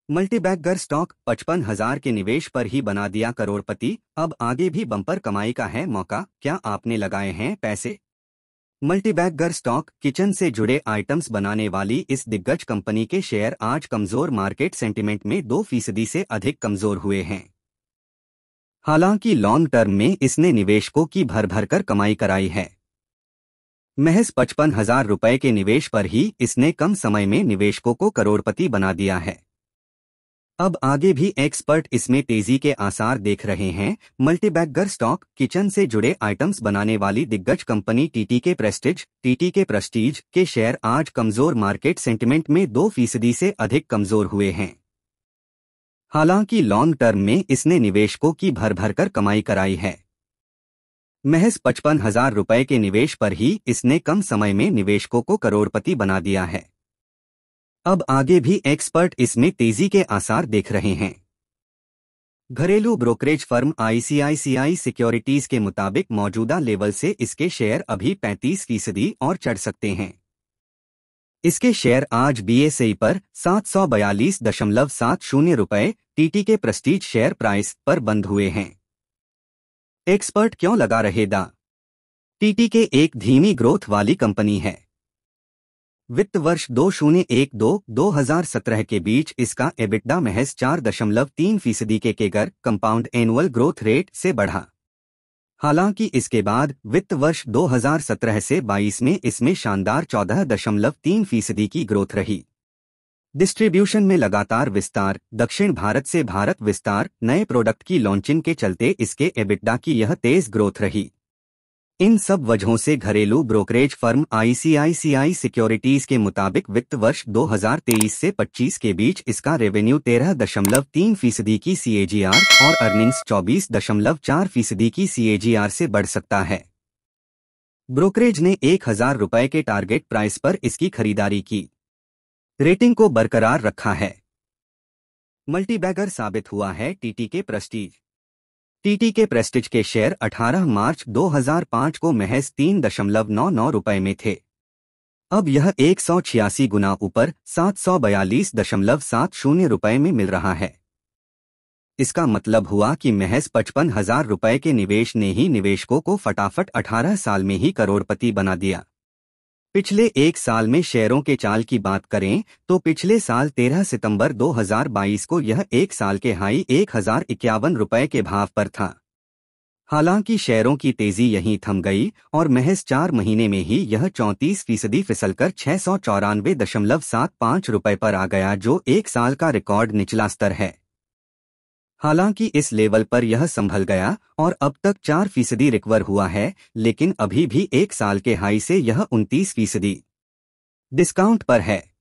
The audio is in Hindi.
मल्टीबैगर स्टॉक 55,000 के निवेश पर ही बना दिया करोड़पति। अब आगे भी बम्पर कमाई का है मौका, क्या आपने लगाए हैं पैसे? मल्टीबैगर स्टॉक किचन से जुड़े आइटम्स बनाने वाली इस दिग्गज कंपनी के शेयर आज कमजोर मार्केट सेंटिमेंट में 2% से अधिक कमजोर हुए हैं। हालांकि लॉन्ग टर्म में इसने निवेशकों की भर भर कर कमाई कराई है। महज 55,000 रुपए के निवेश पर ही इसने कम समय में निवेशकों को करोड़पति बना दिया है। अब आगे भी एक्सपर्ट इसमें तेजी के आसार देख रहे हैं। मल्टीबैगर स्टॉक किचन से जुड़े आइटम्स बनाने वाली दिग्गज कंपनी टीटीके प्रेस्टीज के शेयर आज कमजोर मार्केट सेंटिमेंट में 2% से अधिक कमजोर हुए हैं। हालांकि लॉन्ग टर्म में इसने निवेशकों की भर भर कर कमाई कराई है। महज 55,000 रुपए के निवेश पर ही इसने कम समय में निवेशकों को करोड़पति बना दिया है। अब आगे भी एक्सपर्ट इसमें तेजी के आसार देख रहे हैं। घरेलू ब्रोकरेज फर्म आईसीआईसीआई सिक्योरिटीज के मुताबिक मौजूदा लेवल से इसके शेयर अभी 35% और चढ़ सकते हैं। इसके शेयर आज बीएसई पर 742.70 रुपए टीटीके प्रेस्टीज शेयर प्राइस पर बंद हुए हैं। एक्सपर्ट क्यों लगा रहे दा? टीटीके एक धीमी ग्रोथ वाली कंपनी है। वित्त वर्ष 2012-2017 के बीच इसका एबिटडा महज 4.3% के केगर कंपाउंड एनुअल ग्रोथ रेट से बढ़ा। हालांकि इसके बाद वित्त वर्ष 2017 से 22 में इसमें शानदार 14.3% की ग्रोथ रही। डिस्ट्रीब्यूशन में लगातार विस्तार, दक्षिण भारत से भारत विस्तार, नए प्रोडक्ट की लॉन्चिंग के चलते इसके एबिटडा की यह तेज ग्रोथ रही। इन सब वजहों से घरेलू ब्रोकरेज फर्म आईसीआईसीआई सिक्योरिटीज के मुताबिक वित्त वर्ष 2023 से 25 के बीच इसका रेवेन्यू 13.3% की सीएजीआर और अर्निंग्स 24.4% की सीएजीआर से बढ़ सकता है। ब्रोकरेज ने 1,000 रुपए के टारगेट प्राइस पर इसकी खरीदारी की। रेटिंग को बरकरार रखा है। मल्टीबैगर साबित हुआ है टीटीके प्रेस्टीज। टीटीके प्रेस्टीज के शेयर 18 मार्च 2005 को महज 3.99 रुपए में थे। अब यह 186 गुना ऊपर 742.70 रुपए में मिल रहा है। इसका मतलब हुआ कि महज 55,000 रुपए के निवेश ने ही निवेशकों को फटाफट 18 साल में ही करोड़पति बना दिया। पिछले एक साल में शेयरों के चाल की बात करें तो पिछले साल 13 सितंबर 2022 को यह एक साल के हाई 1,051 रुपए के भाव पर था। हालांकि शेयरों की तेजी यहीं थम गई और महज 4 महीने में ही यह 34% फिसलकर 694.75 रुपए पर आ गया, जो एक साल का रिकॉर्ड निचला स्तर है। हालांकि इस लेवल पर यह संभल गया और अब तक 4% रिकवर हुआ है, लेकिन अभी भी एक साल के हाई से यह 29% डिस्काउंट पर है।